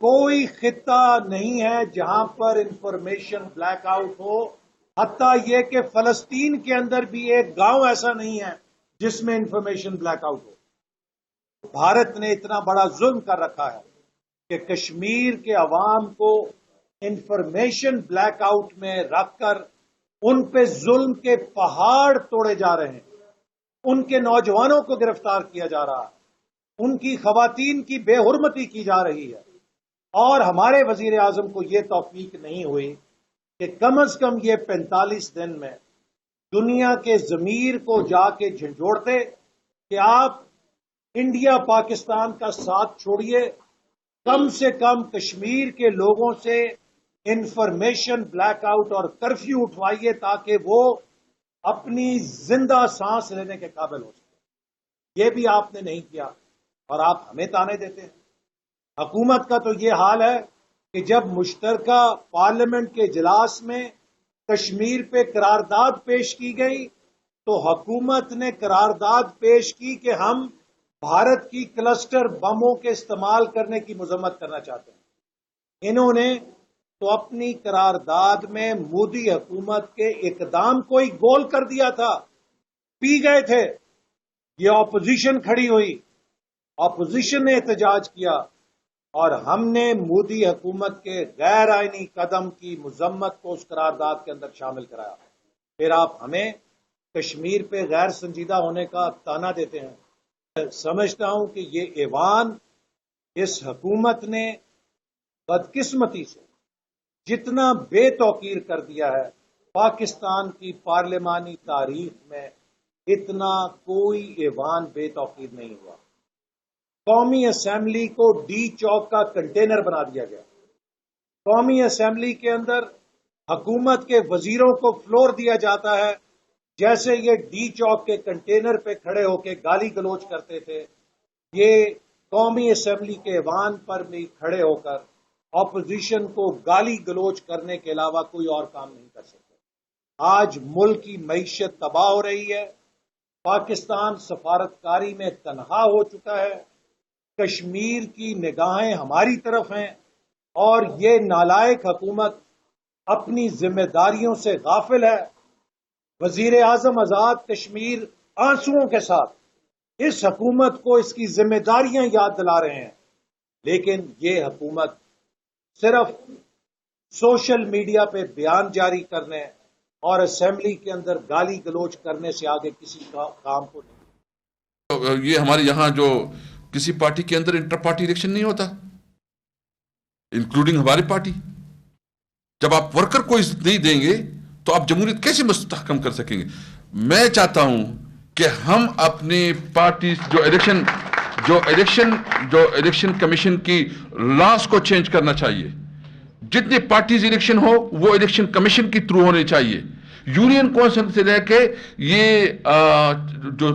کوئی خطہ نہیں ہے جہاں پر انفارمیشن بلیک آؤٹ ہو، حتیٰ یہ کہ فلسطین کے اندر بھی ایک گاؤں ایسا نہیں ہے جس میں انفارمیشن بلیک آؤٹ ہو۔ بھارت نے اتنا بڑا ظلم کر رکھا ہے کہ کشمیر کے عوام کو انفارمیشن بلیک آؤٹ میں رکھ کر ان پہ ظلم کے پہاڑ توڑے جا رہے ہیں، ان کے نوجوانوں کو گرفتار کیا جا رہا ہے، ان کی خواتین کی بے حرمتی کی جا رہی ہے، اور ہمارے وزیر اعظم کو یہ توفیق نہیں ہوئی کہ کم از کم یہ 45 دن میں دنیا کے ضمیر کو جا کے جھنجھوڑتے کہ آپ انڈیا پاکستان کا ساتھ چھوڑیے، کم سے کم کشمیر کے لوگوں سے انفارمیشن بلیک آؤٹ اور کرفیو اٹھوائیے تاکہ وہ اپنی زندہ سانس لینے کے قابل ہو سکے۔ یہ بھی آپ نے نہیں کیا اور آپ ہمیں تانے دیتے ہیں۔ حکومت کا تو یہ حال ہے کہ جب مشترکہ پارلیمنٹ کے اجلاس میں کشمیر پہ قرارداد پیش کی گئی تو حکومت نے قرارداد پیش کی کہ ہم بھارت کی کلسٹر بموں کے استعمال کرنے کی مذمت کرنا چاہتے ہیں۔ انہوں نے تو اپنی قرارداد میں مودی حکومت کے اقدام کو ہی گول کر دیا تھا، پی گئے تھے۔ یہ اپوزیشن کھڑی ہوئی، اپوزیشن نے احتجاج کیا اور ہم نے مودی حکومت کے غیر آئینی قدم کی مذمت کو اس قرارداد کے اندر شامل کرایا۔ پھر آپ ہمیں کشمیر پہ غیر سنجیدہ ہونے کا تانا دیتے ہیں۔ میں سمجھتا ہوں کہ یہ ایوان اس حکومت نے بدقسمتی سے جتنا بے توقیر کر دیا ہے، پاکستان کی پارلیمانی تاریخ میں اتنا کوئی ایوان بے توقیر نہیں ہوا۔ قومی اسمبلی کو ڈی چوک کا کنٹینر بنا دیا گیا۔ قومی اسمبلی کے اندر حکومت کے وزیروں کو فلور دیا جاتا ہے جیسے یہ ڈی چوک کے کنٹینر پہ کھڑے ہو کے گالی گلوچ کرتے تھے، یہ قومی اسمبلی کے ایوان پر بھی کھڑے ہو کر اپوزیشن کو گالی گلوچ کرنے کے علاوہ کوئی اور کام نہیں کر سکتے۔ آج ملک کی معیشت تباہ ہو رہی ہے، پاکستان سفارتکاری میں تنہا ہو چکا ہے، کشمیر کی نگاہیں ہماری طرف ہیں اور یہ نالائق حکومت اپنی ذمہ داریوں سے غافل ہے۔ وزیر اعظم آزاد کشمیر آنسوؤں کے ساتھ اس حکومت کو اس کی ذمہ داریاں یاد دلا رہے ہیں، لیکن یہ حکومت صرف سوشل میڈیا پہ بیان جاری کرنے اور اسمبلی کے اندر گالی گلوچ کرنے سے آگے کسی کام کو نہیں۔ یہ ہمارے یہاں جو کسی پارٹی کے اندر انٹر پارٹی الیکشن نہیں ہوتا، انکلوڈنگ ہماری پارٹی۔ جب آپ ورکر کو عزت نہیں دیں گے تو آپ جمہوریت کیسے مستحکم کر سکیں گے؟ میں چاہتا ہوں کہ ہم اپنی پارٹی جو الیکشن کمیشن کی لاس کو چینج کرنا چاہیے۔ جتنے پارٹیز الیکشن ہو وہ الیکشن کمیشن کی تھرو ہونے چاہیے، یونین کونسل سے لے کے یہ جو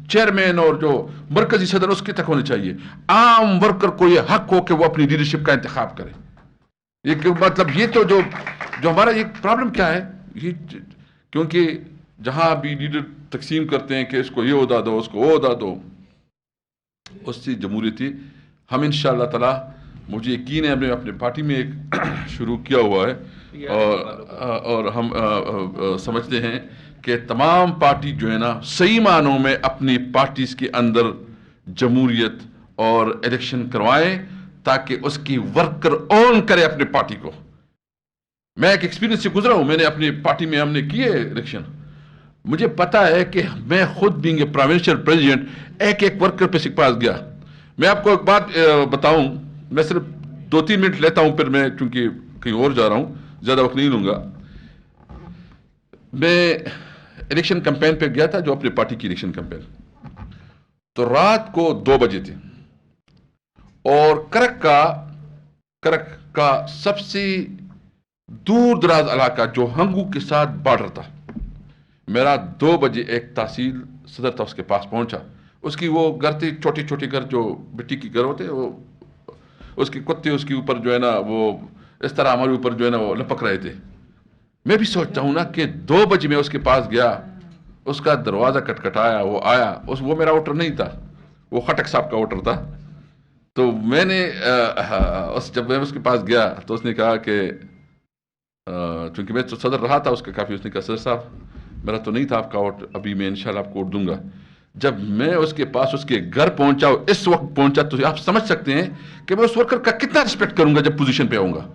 چیئرمین اور جو مرکزی صدر اس کے تک ہونے چاہیے۔ عام ورکر کو یہ حق ہو کہ وہ اپنی لیڈرشپ کا انتخاب کرے۔ یہ مطلب یہ تو جو ہمارا یہ پرابلم کیا ہے، یہ کیونکہ جہاں بھی لیڈر تقسیم کرتے ہیں کہ اس کو یہ عہدہ دو، اس کو وہ عہدہ دو، اس سے جمہوریتی ہم انشاءاللہ تعالی، مجھے یقین ہے ہم نے اپنے پارٹی میں ایک شروع کیا ہوا ہے اور ہم سمجھتے ہیں کہ تمام پارٹی جو ہے نا صحیح معنوں میں اپنی پارٹیز کے اندر جمہوریت اور الیکشن کروائیں تاکہ اس کی ورکر اون کرے اپنے پارٹی کو۔ میں ایک ایکسپیرینس سے گزرا ہوں، میں نے اپنی پارٹی میں ہم نے کیے الیکشن، مجھے پتا ہے کہ میں خود بینگ اے پروونشل پریزیڈنٹ ایک ورکر پہ کے پاس گیا۔ میں آپ کو ایک بات بتاؤں، میں صرف 2-3 منٹ لیتا ہوں، پھر میں چونکہ کہیں اور جا رہا ہوں زیادہ وقت نہیں لوں گا۔ میں الیکشن کمپین پہ گیا تھا، جو اپنے پارٹی کی الیکشن کمپین، تو رات کو 2 بجے تھے اور کرک کا سب سے دور دراز علاقہ جو ہنگو کے ساتھ بارڈر تھا، میرا 2 بجے ایک تحصیل صدر تھا، اس کے پاس پہنچا۔ اس کی وہ گھر تھے، چھوٹے چھوٹے گھر جو مٹی کی گھر ہوتے، وہ اس کے کتے اس کے اوپر جو ہے نا وہ اس طرح ہمارے اوپر جو ہے نا وہ لپک رہے تھے۔ میں بھی سوچتا ہوں نا کہ 2 بجے میں اس کے پاس گیا، اس کا دروازہ کٹکھٹایا، وہ آیا، وہ میرا ووٹر نہیں تھا، وہ خٹک صاحب کا ووٹر تھا۔ تو میں نے جب میں اس کے پاس گیا تو اس نے کہا کہ چونکہ میں تو صدر رہا تھا اس کا کافی، اس نے کہا صدر صاحب میرا تو نہیں تھا آپ کا ووٹ، ابھی میں انشاءاللہ آپ کو ووٹ دوں گا. جب میں اس کے پاس اس کے گھر پہنچا، اس وقت پہنچا، تو آپ سمجھ سکتے ہیں کہ میں اس ورکر کا کتنا رسپیکٹ کروں گا جب پوزیشن پہ آؤں گا.